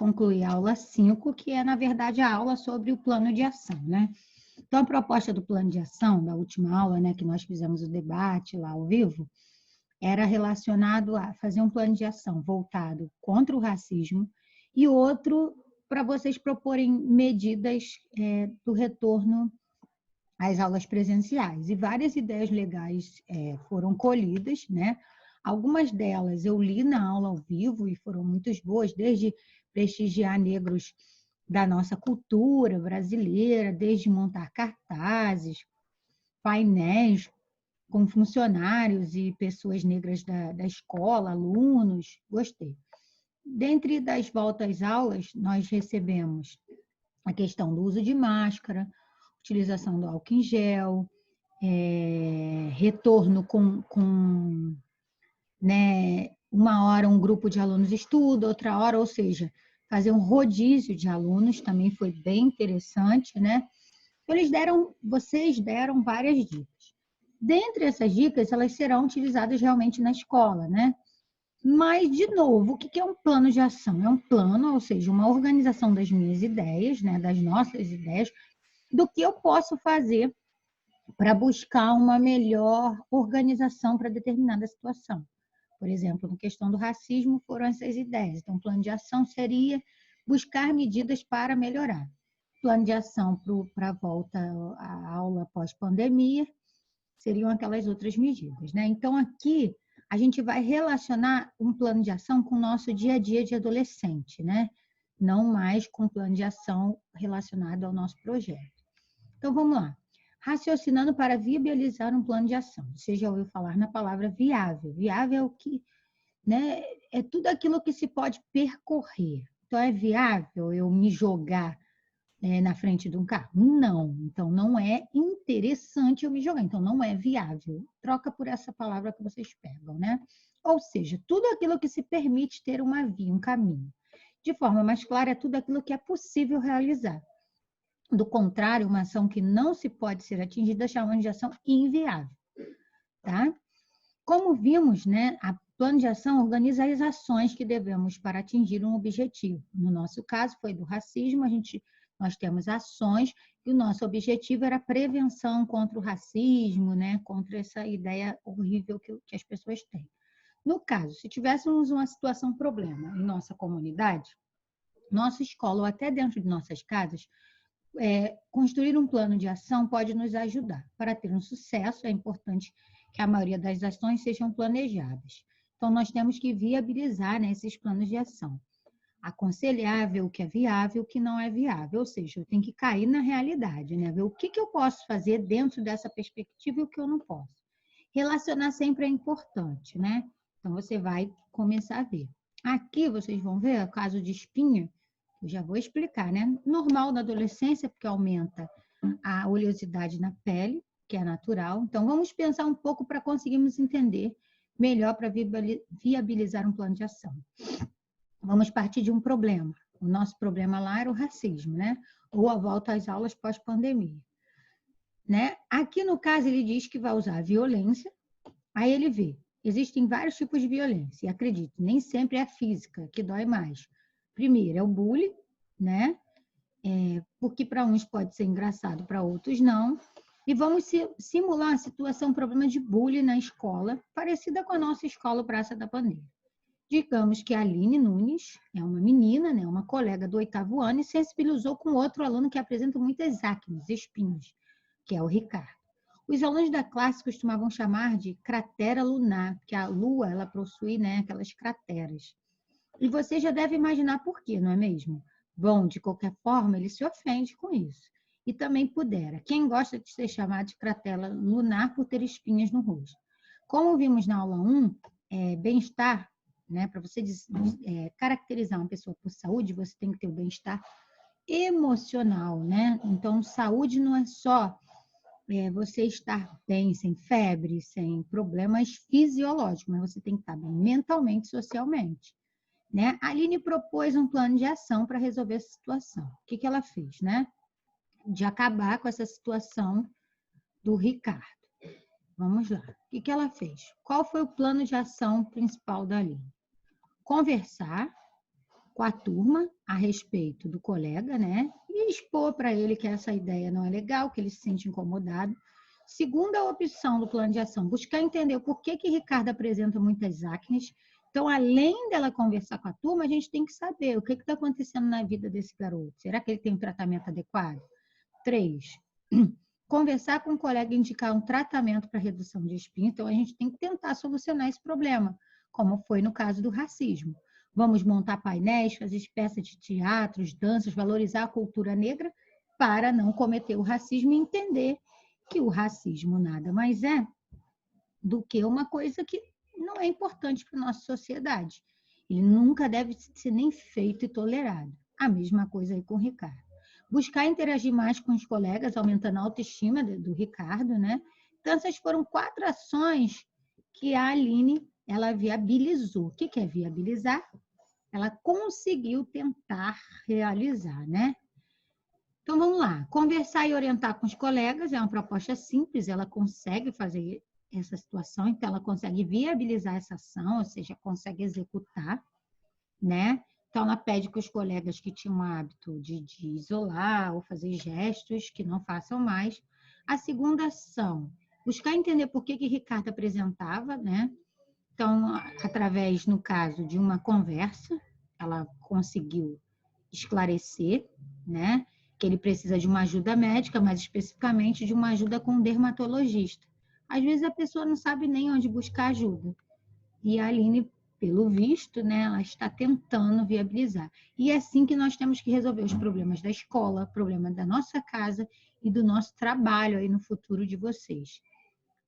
concluir a aula 5, que é, na verdade, a aula sobre o plano de ação, né? Então, a proposta do plano de ação, da última aula, né, que nós fizemos o debate lá ao vivo, era relacionado a fazer um plano de ação voltado contra o racismo e outro para vocês proporem medidas do retorno às aulas presenciais. E várias ideias legais foram colhidas, né? Algumas delas eu li na aula ao vivo e foram muito boas, desde prestigiar negros da nossa cultura brasileira, desde montar cartazes, painéis com funcionários e pessoas negras da escola, alunos, gostei. Dentre das voltas às aulas, nós recebemos a questão do uso de máscara, utilização do álcool em gel, retorno com né, uma hora um grupo de alunos estuda, outra hora, ou seja, fazer um rodízio de alunos também foi bem interessante, né? Vocês deram várias dicas. Dentre essas dicas, elas serão utilizadas realmente na escola, né? Mas, de novo, o que é um plano de ação? É um plano, ou seja, uma organização das minhas ideias, né, das nossas ideias, do que eu posso fazer para buscar uma melhor organização para determinada situação. Por exemplo, na questão do racismo, foram essas ideias. Então, o plano de ação seria buscar medidas para melhorar. Plano de ação para a volta à aula pós-pandemia seriam aquelas outras medidas, né? Então, aqui a gente vai relacionar um plano de ação com o nosso dia a dia de adolescente, né? Não mais com um plano de ação relacionado ao nosso projeto. Então, vamos lá. Raciocinando para viabilizar um plano de ação. Você já ouviu falar na palavra viável. Viável é o que, né? É tudo aquilo que se pode percorrer. Então, é viável eu me jogar na frente de um carro? Não. Então, não é interessante eu me jogar. Então, não é viável. Troca por essa palavra que vocês pegam, né? Ou seja, tudo aquilo que se permite ter uma via, um caminho. De forma mais clara, é tudo aquilo que é possível realizar. Do contrário, uma ação que não se pode ser atingida chamamos de ação inviável, tá? Como vimos, né, a plano de ação organiza as ações que devemos para atingir um objetivo. No nosso caso, foi do racismo, nós temos ações e o nosso objetivo era a prevenção contra o racismo, né, contra essa ideia horrível que as pessoas têm. No caso, se tivéssemos uma situação problema em nossa comunidade, nossa escola ou até dentro de nossas casas, construir um plano de ação pode nos ajudar. Para ter um sucesso, é importante que a maioria das ações sejam planejadas. Então, nós temos que viabilizar, né, esses planos de ação. Aconselhável o que é viável, o que não é viável. Ou seja, eu tenho que cair na realidade, né? Ver o que eu posso fazer dentro dessa perspectiva e o que eu não posso. Relacionar sempre é importante, né? Então, você vai começar a ver. Aqui, vocês vão ver o caso de espinha. Eu já vou explicar, né? Normal na adolescência, porque aumenta a oleosidade na pele, que é natural. Então, vamos pensar um pouco para conseguirmos entender melhor para viabilizar um plano de ação. Vamos partir de um problema. O nosso problema lá era o racismo, né? Ou a volta às aulas pós-pandemia. Né? Aqui, no caso, ele diz que vai usar a violência. Aí ele vê, existem vários tipos de violência. E acredite, nem sempre é a física que dói mais. Primeiro, é o bullying, né? Porque para uns pode ser engraçado, para outros não. E vamos simular a situação, um problema de bullying na escola, parecida com a nossa escola Praça da Bandeira. Digamos que a Aline Nunes é uma menina, né, uma colega do 8º ano, e sensibilizou com outro aluno que apresenta muitas acnes, espinhos, que é o Ricardo. Os alunos da classe costumavam chamar de cratera lunar, porque a lua ela possui, né, aquelas crateras. E você já deve imaginar por quê, não é mesmo? Bom, de qualquer forma, ele se ofende com isso. E também pudera. Quem gosta de ser chamado de cratera lunar por ter espinhas no rosto? Como vimos na aula 1, bem-estar, né? Para você caracterizar uma pessoa por saúde, você tem que ter o bem-estar emocional, né? Então, saúde não é só você estar bem, sem febre, sem problemas fisiológicos, mas você tem que estar bem mentalmente, socialmente. Né? A Aline propôs um plano de ação para resolver essa situação. O que ela fez? Né? De acabar com essa situação do Ricardo. Vamos lá. O que ela fez? Qual foi o plano de ação principal da Aline? Conversar, com a turma a respeito do colega, né? E expor para ele que essa ideia não é legal, que ele se sente incomodado. Segunda opção do plano de ação, buscar entender o porquê que Ricardo apresenta muitas acnes. Então, além dela conversar com a turma, a gente tem que saber o que está acontecendo na vida desse garoto. Será que ele tem um tratamento adequado? 3. Conversar com um colega e indicar um tratamento para redução de espinha. Então, a gente tem que tentar solucionar esse problema, como foi no caso do racismo. Vamos montar painéis, fazer peças de teatros, danças, valorizar a cultura negra para não cometer o racismo e entender que o racismo nada mais é do que uma coisa que não é importante para a nossa sociedade. Ele nunca deve ser nem feito e tolerado. A mesma coisa aí com o Ricardo. Buscar interagir mais com os colegas, aumentando a autoestima do Ricardo, né? Então, essas foram 4 ações que a Aline, ela viabilizou. O que é viabilizar? Ela conseguiu tentar realizar, né? Então, vamos lá. Conversar e orientar com os colegas é uma proposta simples, ela consegue fazer essa situação, então ela consegue viabilizar essa ação, ou seja, consegue executar, né? Então, ela pede que os colegas que tinham o hábito de isolar ou fazer gestos, que não façam mais. A segunda ação, buscar entender por que Ricardo apresentava, né? Então, através, no caso, de uma conversa, ela conseguiu esclarecer, né? Que ele precisa de uma ajuda médica, mas especificamente de uma ajuda com um dermatologista. Às vezes a pessoa não sabe nem onde buscar ajuda. E a Aline, pelo visto, né, ela está tentando viabilizar. E é assim que nós temos que resolver os problemas da escola, problemas da nossa casa e do nosso trabalho aí no futuro de vocês.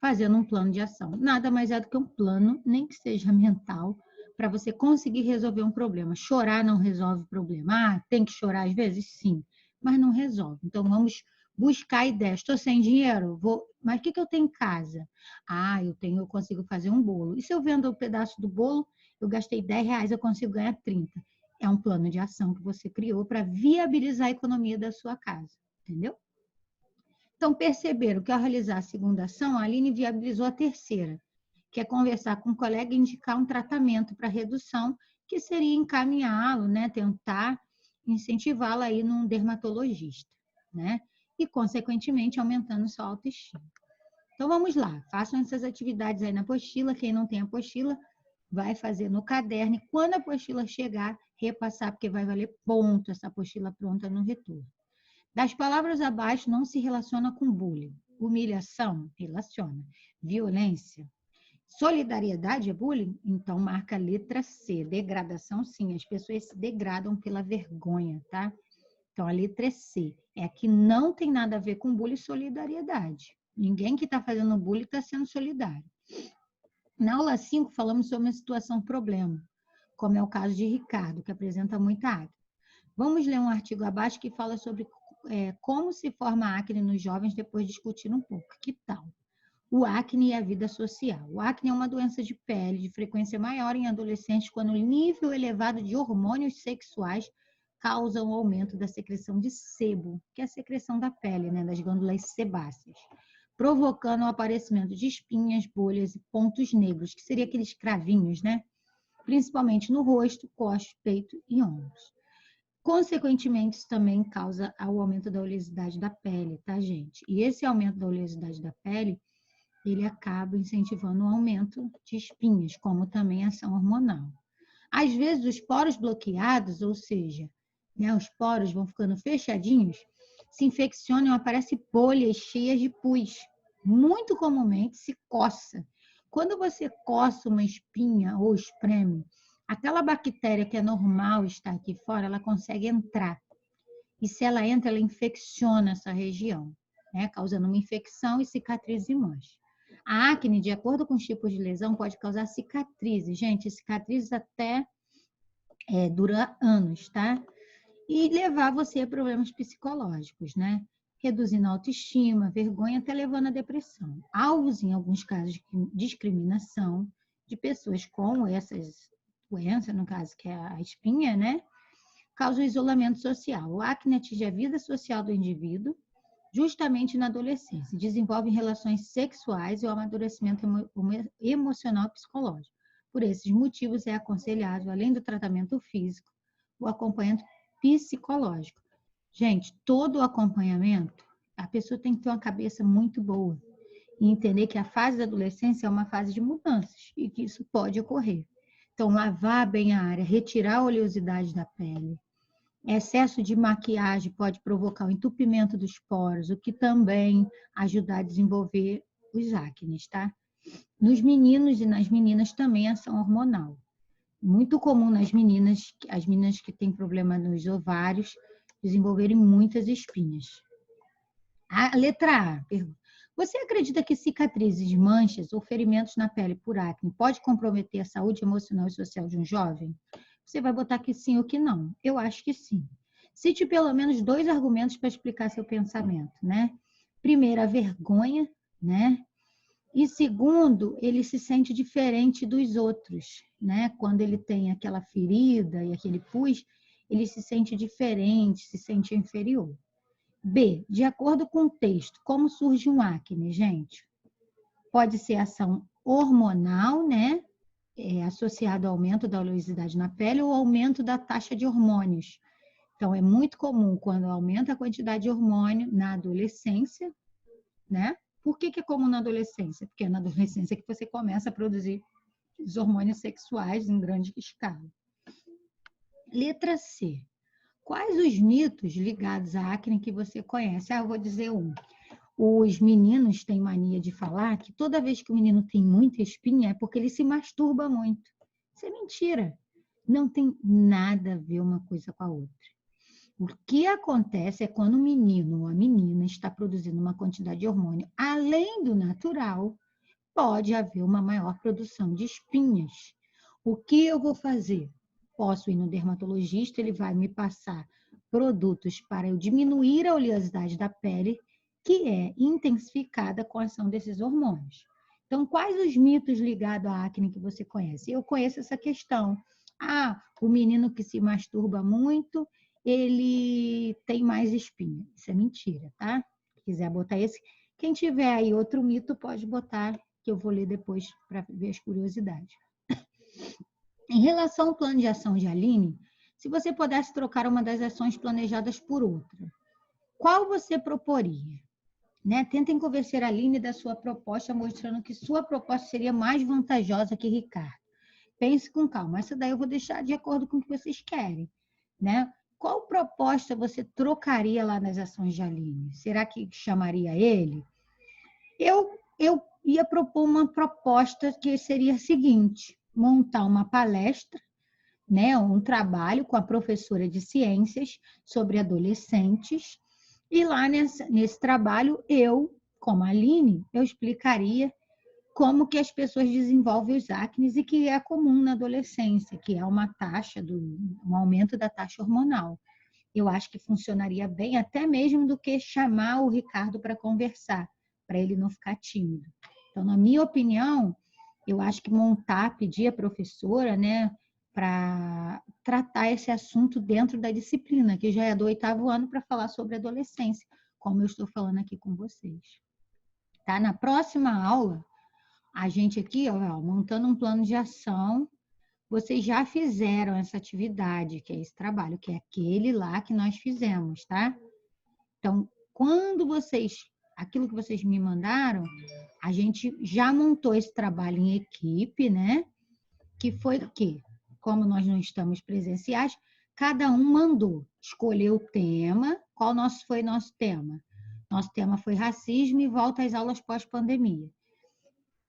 Fazendo um plano de ação. Nada mais é do que um plano, nem que seja mental, para você conseguir resolver um problema. Chorar não resolve o problema. Ah, tem que chorar às vezes? Sim, mas não resolve. Então, vamos buscar ideias. Estou sem dinheiro? Mas o que eu tenho em casa? Ah, eu consigo fazer um bolo. E se eu vendo um pedaço do bolo, eu gastei R$10, eu consigo ganhar 30. É um plano de ação que você criou para viabilizar a economia da sua casa. Entendeu? Então, perceberam que ao realizar a segunda ação, a Aline viabilizou a terceira, que é conversar com um colega e indicar um tratamento para redução, que seria encaminhá-lo, né, tentar incentivá-lo a ir num dermatologista, né? E, consequentemente, aumentando sua autoestima. Então, vamos lá, façam essas atividades aí na apostila. Quem não tem apostila, vai fazer no caderno. E quando a apostila chegar, repassar, porque vai valer ponto essa apostila pronta no retorno. Das palavras abaixo não se relaciona com bullying. Humilhação, relaciona. Violência. Solidariedade é bullying? Então marca a letra C. Degradação, sim. As pessoas se degradam pela vergonha, tá? Então a letra é C. É que não tem nada a ver com bullying e solidariedade. Ninguém que está fazendo bullying está sendo solidário. Na aula 5, falamos sobre uma situação problema, como é o caso de Ricardo, que apresenta muita acne. Vamos ler um artigo abaixo que fala sobre como se forma acne nos jovens, depois discutir um pouco. Que tal? O acne e a vida social. O acne é uma doença de pele de frequência maior em adolescentes quando o nível elevado de hormônios sexuais causa um aumento da secreção de sebo, que é a secreção da pele, né, das glândulas sebáceas, provocando o aparecimento de espinhas, bolhas e pontos negros, que seriam aqueles cravinhos, né? Principalmente no rosto, costas, peito e ombros. Consequentemente, isso também causa o aumento da oleosidade da pele, tá, gente? E esse aumento da oleosidade da pele, ele acaba incentivando o aumento de espinhas, como também a ação hormonal. Às vezes, os poros bloqueados, ou seja, né, os poros vão ficando fechadinhos, se infeccionam e aparecem bolhas cheias de pus. Muito comumente se coça. Quando você coça uma espinha ou espreme, aquela bactéria que é normal estar aqui fora, ela consegue entrar. E se ela entra, ela infecciona essa região, né, causando uma infecção e cicatriz e mancha. A acne, de acordo com os tipos de lesão, pode causar cicatrizes. Gente, cicatrizes até dura anos, tá? E levar você a problemas psicológicos, né? Reduzindo a autoestima, vergonha, até levando à depressão. Alvos, em alguns casos, de discriminação de pessoas com essas doenças, no caso que é a espinha, né? Causa o isolamento social. O acne atinge a vida social do indivíduo, justamente na adolescência. Desenvolve relações sexuais e o amadurecimento emocional e psicológico. Por esses motivos, é aconselhável, além do tratamento físico, o acompanhamento psicológico. Gente, todo o acompanhamento, a pessoa tem que ter uma cabeça muito boa e entender que a fase da adolescência é uma fase de mudanças e que isso pode ocorrer. Então, lavar bem a área, retirar a oleosidade da pele. Excesso de maquiagem pode provocar o entupimento dos poros, o que também ajuda a desenvolver os acnes, tá? Nos meninos e nas meninas também a ação hormonal. Muito comum nas meninas, as meninas que têm problema nos ovários, desenvolverem muitas espinhas. A letra A, pergunta. Você acredita que cicatrizes, manchas ou ferimentos na pele por acne pode comprometer a saúde emocional e social de um jovem? Você vai botar que sim ou que não. Eu acho que sim. Cite pelo menos 2 argumentos para explicar seu pensamento, né? Primeiro, a vergonha, né? E segundo, ele se sente diferente dos outros, né? Quando ele tem aquela ferida e aquele pus, ele se sente diferente, se sente inferior. B, de acordo com o texto, como surge um acne, gente? Pode ser ação hormonal, né? Associado ao aumento da oleosidade na pele ou aumento da taxa de hormônios. Então, é muito comum quando aumenta a quantidade de hormônio na adolescência, né? Por que é comum na adolescência? Porque é na adolescência que você começa a produzir os hormônios sexuais em grande escala. Letra C. Quais os mitos ligados à acne que você conhece? Eu vou dizer um. Os meninos têm mania de falar que toda vez que o menino tem muita espinha é porque ele se masturba muito. Isso é mentira. Não tem nada a ver uma coisa com a outra. O que acontece é quando o menino ou a menina está produzindo uma quantidade de hormônio além do natural, pode haver uma maior produção de espinhas. O que eu vou fazer? Posso ir no dermatologista, ele vai me passar produtos para eu diminuir a oleosidade da pele, que é intensificada com a ação desses hormônios. Então, quais os mitos ligados à acne que você conhece? Eu conheço essa questão. Ah, o menino que se masturba muito, ele tem mais espinha. Isso é mentira, tá? Se quiser botar esse. Quem tiver aí outro mito, pode botar, que eu vou ler depois para ver as curiosidades. Em relação ao plano de ação de Aline, se você pudesse trocar uma das ações planejadas por outra, qual você proporia? Né? Tentem convencer a Aline da sua proposta, mostrando que sua proposta seria mais vantajosa que Ricardo. Pense com calma. Essa daí eu vou deixar de acordo com o que vocês querem. Né? Qual proposta você trocaria lá nas ações de Aline? Será que chamaria ele? Eu ia propor uma proposta que seria a seguinte: montar uma palestra, né, um trabalho com a professora de ciências sobre adolescentes, e lá nesse trabalho eu, como Aline, eu explicaria como que as pessoas desenvolvem os acnes e que é comum na adolescência, que é um aumento da taxa hormonal. Eu acho que funcionaria bem, até mesmo do que chamar o Ricardo para conversar, para ele não ficar tímido. Então, na minha opinião, eu acho que pedir a professora, né, para tratar esse assunto dentro da disciplina, que já é do 8º ano, para falar sobre adolescência, como eu estou falando aqui com vocês. Tá? Na próxima aula, a gente aqui, ó, montando um plano de ação, vocês já fizeram essa atividade, que é esse trabalho, que é aquele lá que nós fizemos, tá? Então, aquilo que vocês me mandaram, a gente já montou esse trabalho em equipe, né? Que foi o quê? Como nós não estamos presenciais, cada um escolheu o tema. Qual foi nosso tema? Nosso tema foi racismo e volta às aulas pós-pandemia.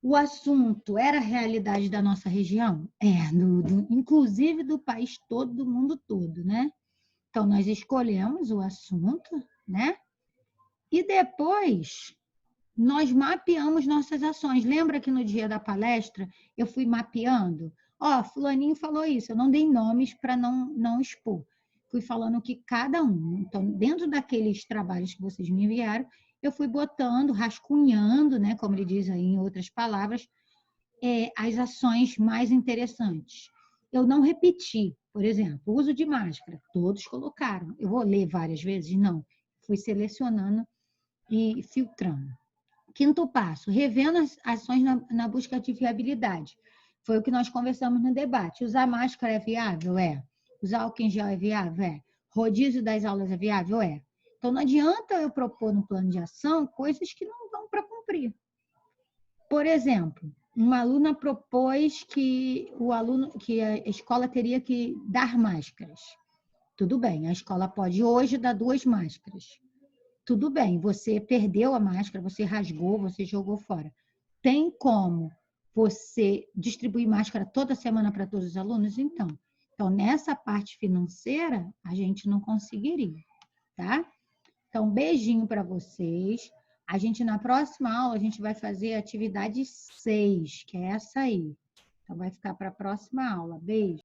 O assunto era a realidade da nossa região? Inclusive do país todo, do mundo todo, né? Então, nós escolhemos o assunto, né? E depois, nós mapeamos nossas ações. Lembra que no dia da palestra, eu fui mapeando? Ó, fulaninho falou isso, eu não dei nomes para não expor. Fui falando que cada um. Então, dentro daqueles trabalhos que vocês me enviaram, eu fui botando, rascunhando, né, como ele diz aí em outras palavras, as ações mais interessantes. Eu não repeti, por exemplo, o uso de máscara, todos colocaram. Eu vou ler várias vezes? Não. Fui selecionando e filtrando. Quinto passo, revendo as ações na busca de viabilidade. Foi o que nós conversamos no debate. Usar máscara é viável? É. Usar álcool em gel é viável? É. Rodízio das aulas é viável? É. Então, não adianta eu propor no plano de ação coisas que não vão para cumprir. Por exemplo, uma aluna propôs que a escola teria que dar máscaras. Tudo bem, a escola pode hoje dar 2 máscaras. Tudo bem, você perdeu a máscara, você rasgou, você jogou fora. Tem como você distribuir máscara toda semana para todos os alunos? Então, nessa parte financeira, a gente não conseguiria, tá? Então, beijinho para vocês. A gente, na próxima aula, a gente vai fazer a atividade 6, que é essa aí. Então, vai ficar para a próxima aula. Beijo.